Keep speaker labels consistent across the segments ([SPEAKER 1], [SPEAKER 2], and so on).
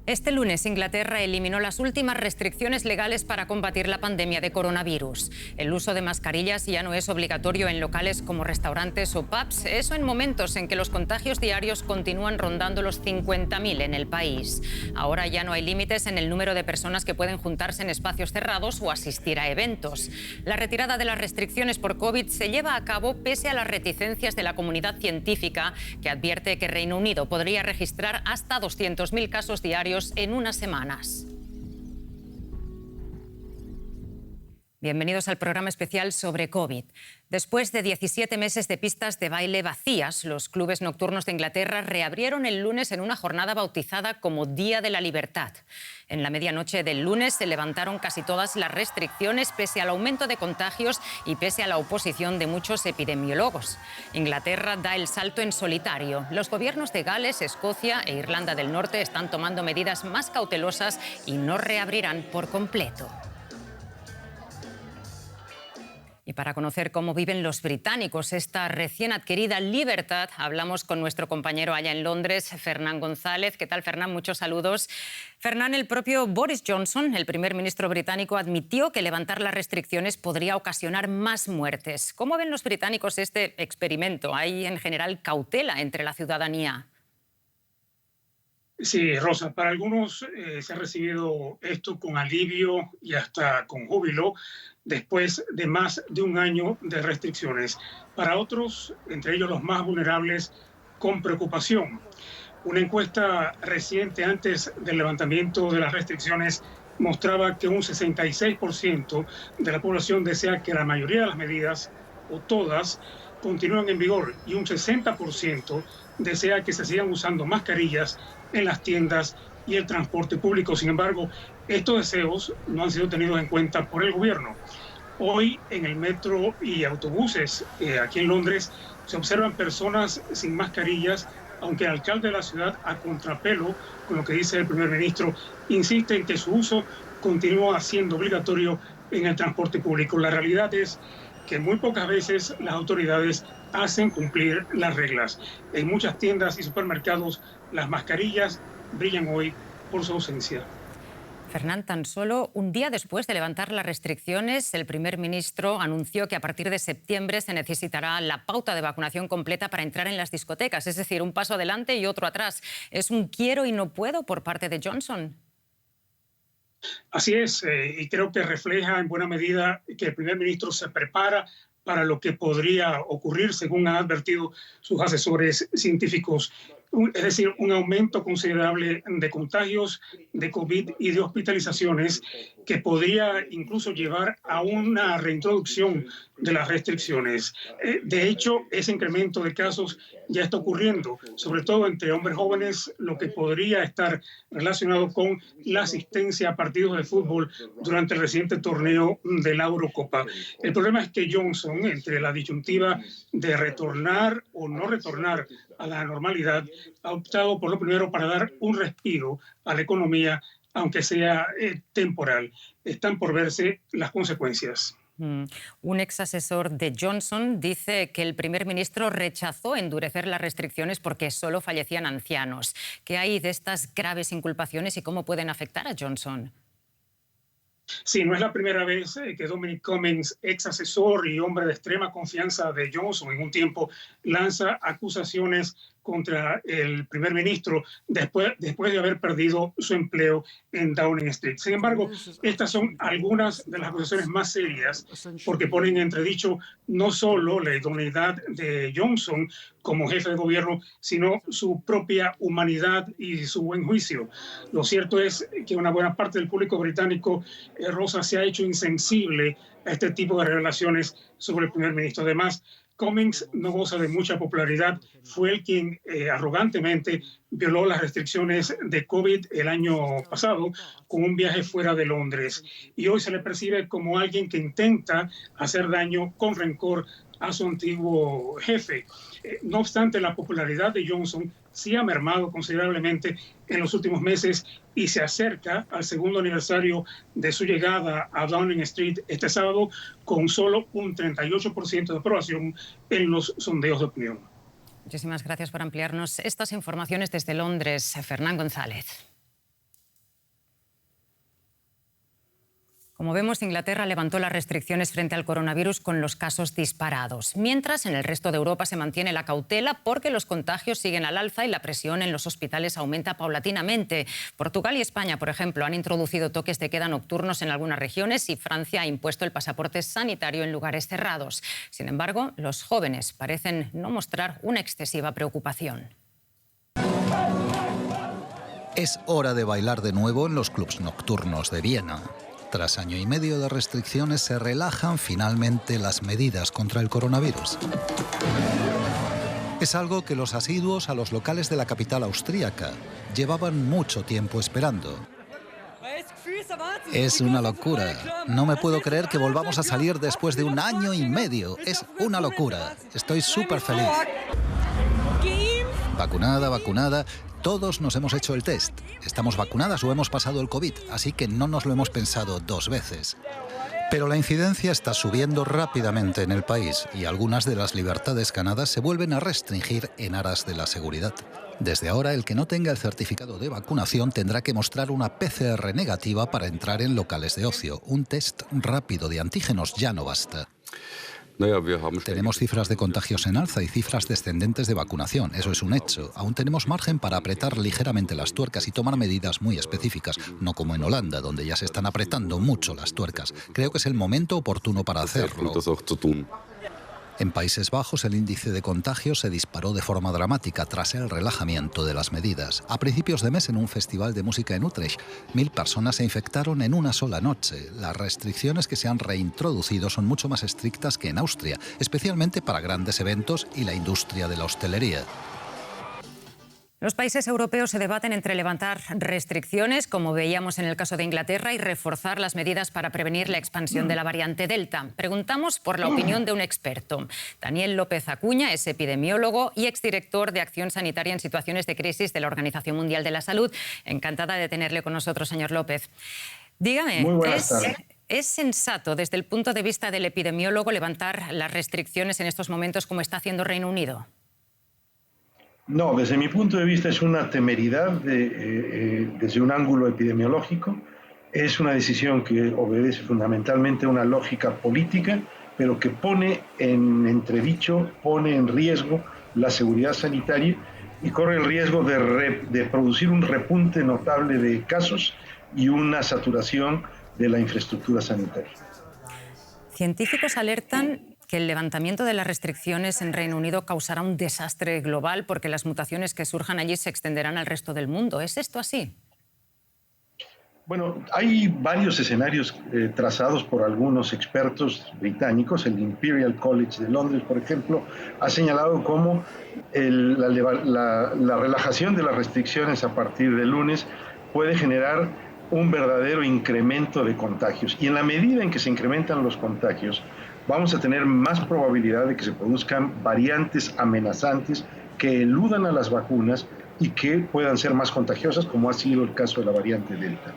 [SPEAKER 1] Este lunes, Inglaterra eliminó las últimas restricciones legales para combatir la pandemia de coronavirus. El uso de mascarillas ya no es obligatorio en locales como restaurantes o pubs. Eso en momentos en que los contagios diarios continúan rondando los 50.000 en el país. Ahora ya no hay límites en el número de personas que pueden juntarse en espacios cerrados o asistir a eventos. La retirada de las restricciones por COVID se lleva a cabo pese a las reticencias de la comunidad científica, que advierte que Reino Unido podría registrar hasta 200.000 casos diarios en unas semanas. Bienvenidos al programa especial sobre COVID. Después de 17 meses de pistas de baile vacías, los clubes nocturnos de Inglaterra reabrieron el lunes en una jornada bautizada como Día de la Libertad. En la medianoche del lunes se levantaron casi todas las restricciones pese al aumento de contagios y pese a la oposición de muchos epidemiólogos. Inglaterra da el salto en solitario. Los gobiernos de Gales, Escocia e Irlanda del Norte están tomando medidas más cautelosas y no reabrirán por completo. Y para conocer cómo viven los británicos esta recién adquirida libertad, hablamos con nuestro compañero allá en Londres, Fernán González. ¿Qué tal, Fernán? Muchos saludos. Fernán, el propio Boris Johnson, el primer ministro británico, admitió que levantar las restricciones podría ocasionar más muertes. ¿Cómo ven los británicos este experimento? ¿Hay en general cautela entre la ciudadanía?
[SPEAKER 2] Sí, Rosa, para algunos se ha recibido esto con alivio y hasta con júbilo después de más de un año de restricciones. Para otros, entre ellos los más vulnerables, con preocupación. Una encuesta reciente antes del levantamiento de las restricciones mostraba que un 66% de la población desea que la mayoría de las medidas, o todas, continúen en vigor y un 60% desea que se sigan usando mascarillas en las tiendas y el transporte público. Sin embargo, estos deseos no han sido tenidos en cuenta por el gobierno. Hoy en el metro y autobuses aquí en Londres se observan personas sin mascarillas, aunque el alcalde de la ciudad, a contrapelo con lo que dice el primer ministro, insiste en que su uso continúa siendo obligatorio en el transporte público. La realidad es que muy pocas veces las autoridades hacen cumplir las reglas. En muchas tiendas y supermercados las mascarillas brillan hoy por su ausencia.
[SPEAKER 1] Fernán, tan solo un día después de levantar las restricciones, el primer ministro anunció que a partir de septiembre se necesitará la pauta de vacunación completa para entrar en las discotecas, es decir, un paso adelante y otro atrás. ¿Es un quiero y no puedo por parte de Johnson?
[SPEAKER 2] Así es, y creo que refleja en buena medida que el primer ministro se prepara para lo que podría ocurrir, según han advertido sus asesores científicos. Es decir, un aumento considerable de contagios de COVID y de hospitalizaciones que podría incluso llevar a una reintroducción de las restricciones. De hecho, ese incremento de casos ya está ocurriendo, sobre todo entre hombres jóvenes, lo que podría estar relacionado con la asistencia a partidos de fútbol durante el reciente torneo de la Eurocopa. El problema es que Johnson, entre la disyuntiva de retornar o no retornar a la normalidad, ha optado por lo primero para dar un respiro a la economía, aunque sea temporal. Están por verse las consecuencias.
[SPEAKER 1] Un ex asesor de Johnson dice que el primer ministro rechazó endurecer las restricciones porque solo fallecían ancianos. ¿Qué hay de estas graves inculpaciones y cómo pueden afectar a Johnson?
[SPEAKER 2] Sí, no es la primera vez que Dominic Cummings, ex asesor y hombre de extrema confianza de Johnson, en un tiempo lanza acusaciones contra el primer ministro después de haber perdido su empleo en Downing Street. Sin embargo, estas son algunas de las acusaciones más serias porque ponen en entredicho no solo la idoneidad de Johnson como jefe de gobierno, sino su propia humanidad y su buen juicio. Lo cierto es que una buena parte del público británico, Rosa, se ha hecho insensible a este tipo de revelaciones sobre el primer ministro. Además, Cummings no goza de mucha popularidad. Fue el quien arrogantemente violó las restricciones de COVID el año pasado con un viaje fuera de Londres. Y hoy se le percibe como alguien que intenta hacer daño con rencor a su antiguo jefe. No obstante, la popularidad de Johnson sí ha mermado considerablemente en los últimos meses y se acerca al segundo aniversario de su llegada a Downing Street este sábado con solo un 38% de aprobación en los sondeos de opinión.
[SPEAKER 1] Muchísimas gracias por ampliarnos estas informaciones desde Londres, Fernán González. Como vemos, Inglaterra levantó las restricciones frente al coronavirus con los casos disparados. Mientras, en el resto de Europa se mantiene la cautela porque los contagios siguen al alza y la presión en los hospitales aumenta paulatinamente. Portugal y España, por ejemplo, han introducido toques de queda nocturnos en algunas regiones y Francia ha impuesto el pasaporte sanitario en lugares cerrados. Sin embargo, los jóvenes parecen no mostrar una excesiva preocupación.
[SPEAKER 3] Es hora de bailar de nuevo en los clubs nocturnos de Viena. Tras año y medio de restricciones, se relajan finalmente las medidas contra el coronavirus. Es algo que los asiduos a los locales de la capital austríaca llevaban mucho tiempo esperando. Es una locura. No me puedo creer que volvamos a salir después de un año y medio. Es una locura. Estoy súper feliz. Vacunada. Todos nos hemos hecho el test. Estamos vacunadas o hemos pasado el COVID, así que no nos lo hemos pensado dos veces. Pero la incidencia está subiendo rápidamente en el país y algunas de las libertades ganadas se vuelven a restringir en aras de la seguridad. Desde ahora, el que no tenga el certificado de vacunación tendrá que mostrar una PCR negativa para entrar en locales de ocio. Un test rápido de antígenos ya no basta. Tenemos cifras de contagios en alza y cifras descendentes de vacunación. Eso es un hecho. Aún tenemos margen para apretar ligeramente las tuercas y tomar medidas muy específicas, no como en Holanda, donde ya se están apretando mucho las tuercas. Creo que es el momento oportuno para hacerlo. En Países Bajos, el índice de contagios se disparó de forma dramática tras el relajamiento de las medidas. A principios de mes, en un festival de música en Utrecht, 1000 personas se infectaron en una sola noche. Las restricciones que se han reintroducido son mucho más estrictas que en Austria, especialmente para grandes eventos y la industria de la hostelería.
[SPEAKER 1] Los países europeos se debaten entre levantar restricciones, como veíamos en el caso de Inglaterra, y reforzar las medidas para prevenir la expansión de la variante Delta. Preguntamos por la opinión de un experto. Daniel López Acuña es epidemiólogo y exdirector de Acción Sanitaria en Situaciones de Crisis de la Organización Mundial de la Salud. Encantada de tenerle con nosotros, señor López. Dígame, ¿es sensato desde el punto de vista del epidemiólogo levantar las restricciones en estos momentos como está haciendo Reino Unido?
[SPEAKER 4] No, desde mi punto de vista es una temeridad desde un ángulo epidemiológico. Es una decisión que obedece fundamentalmente a una lógica política, pero que pone en entredicho, pone en riesgo la seguridad sanitaria y corre el riesgo de producir un repunte notable de casos y una saturación de la infraestructura sanitaria.
[SPEAKER 1] Científicos alertan que el levantamiento de las restricciones en Reino Unido causará un desastre global porque las mutaciones que surjan allí se extenderán al resto del mundo. ¿Es esto así?
[SPEAKER 4] Bueno, hay varios escenarios trazados por algunos expertos británicos. El Imperial College de Londres, por ejemplo, ha señalado cómo la relajación de las restricciones a partir del lunes puede generar un verdadero incremento de contagios. Y en la medida en que se incrementan los contagios, vamos a tener más probabilidad de que se produzcan variantes amenazantes que eludan a las vacunas y que puedan ser más contagiosas, como ha sido el caso de la variante Delta.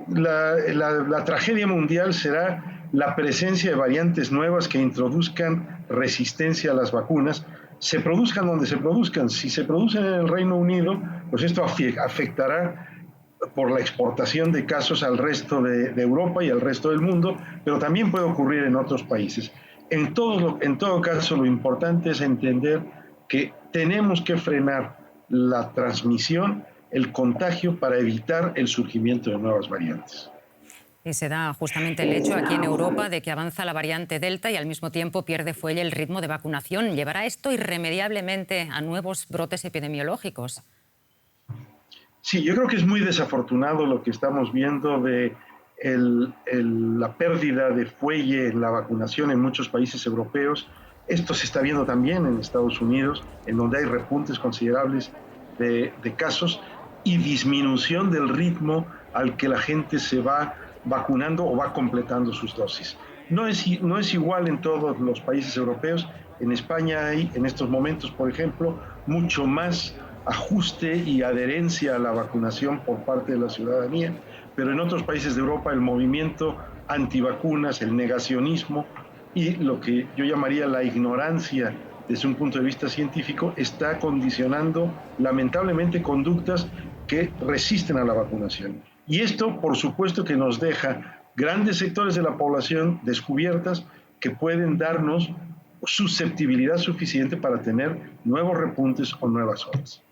[SPEAKER 4] La tragedia mundial será la presencia de variantes nuevas que introduzcan resistencia a las vacunas, se produzcan donde se produzcan. Si se producen en el Reino Unido, pues esto afectará por la exportación de casos al resto de Europa y al resto del mundo, pero también puede ocurrir en otros países. En todo caso, lo importante es entender que tenemos que frenar la transmisión, el contagio, para evitar el surgimiento de nuevas variantes.
[SPEAKER 1] Y se da justamente el hecho aquí en Europa de que avanza la variante Delta y al mismo tiempo pierde fuelle el ritmo de vacunación. ¿Llevará esto irremediablemente a nuevos brotes epidemiológicos?
[SPEAKER 4] Sí, yo creo que es muy desafortunado lo que estamos viendo de la pérdida de fuelle en la vacunación en muchos países europeos. Esto se está viendo también en Estados Unidos, en donde hay repuntes considerables de casos y disminución del ritmo al que la gente se va vacunando o va completando sus dosis. No es igual en todos los países europeos. En España hay, en estos momentos, por ejemplo, mucho más ajuste y adherencia a la vacunación por parte de la ciudadanía, pero en otros países de Europa el movimiento antivacunas, el negacionismo y lo que yo llamaría la ignorancia desde un punto de vista científico está condicionando lamentablemente conductas que resisten a la vacunación. Y esto, por supuesto, que nos deja grandes sectores de la población descubiertas que pueden darnos susceptibilidad suficiente para tener nuevos repuntes o nuevas olas.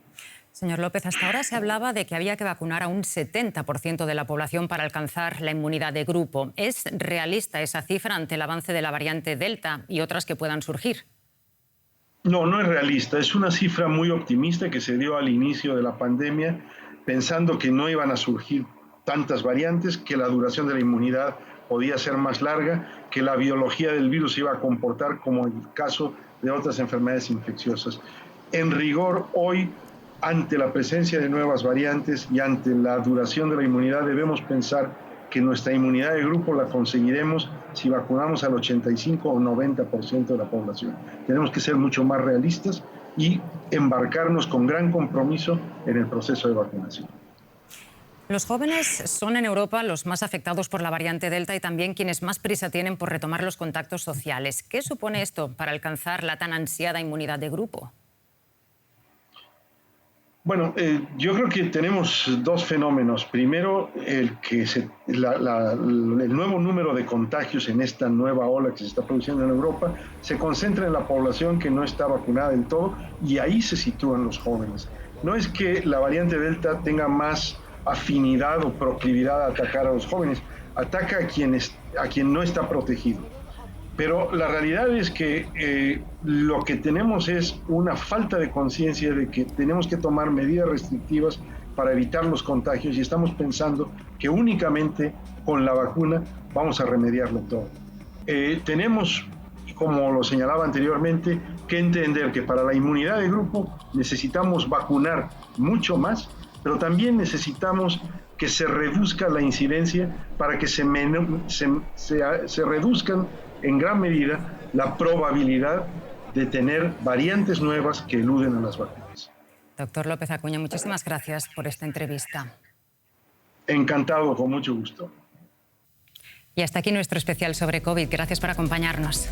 [SPEAKER 1] Señor López, hasta ahora se hablaba de que había que vacunar a un 70% de la población para alcanzar la inmunidad de grupo. ¿Es realista esa cifra ante el avance de la variante Delta y otras que puedan surgir?
[SPEAKER 4] No, no es realista. Es una cifra muy optimista que se dio al inicio de la pandemia, pensando que no iban a surgir tantas variantes, que la duración de la inmunidad podía ser más larga, que la biología del virus iba a comportar como en el caso de otras enfermedades infecciosas. En rigor, hoy, ante la presencia de nuevas variantes y ante la duración de la inmunidad, debemos pensar que nuestra inmunidad de grupo la conseguiremos si vacunamos al 85 o 90% de la población. Tenemos que ser mucho más realistas y embarcarnos con gran compromiso en el proceso de vacunación.
[SPEAKER 1] Los jóvenes son en Europa los más afectados por la variante Delta y también quienes más prisa tienen por retomar los contactos sociales. ¿Qué supone esto para alcanzar la tan ansiada inmunidad de grupo?
[SPEAKER 4] Bueno, yo creo que tenemos dos fenómenos. Primero, el nuevo número de contagios en esta nueva ola que se está produciendo en Europa se concentra en la población que no está vacunada del todo y ahí se sitúan los jóvenes. No es que la variante Delta tenga más afinidad o proclividad a atacar a los jóvenes, ataca a quien no está protegido. Pero la realidad es que lo que tenemos es una falta de conciencia de que tenemos que tomar medidas restrictivas para evitar los contagios y estamos pensando que únicamente con la vacuna vamos a remediarlo todo. Tenemos, como lo señalaba anteriormente, que entender que para la inmunidad de grupo necesitamos vacunar mucho más, pero también necesitamos que se reduzca la incidencia para que se reduzcan en gran medida la probabilidad de tener variantes nuevas que eluden a las vacunas.
[SPEAKER 1] Doctor López Acuña, muchísimas gracias por esta entrevista.
[SPEAKER 4] Encantado, con mucho gusto.
[SPEAKER 1] Y hasta aquí nuestro especial sobre COVID. Gracias por acompañarnos.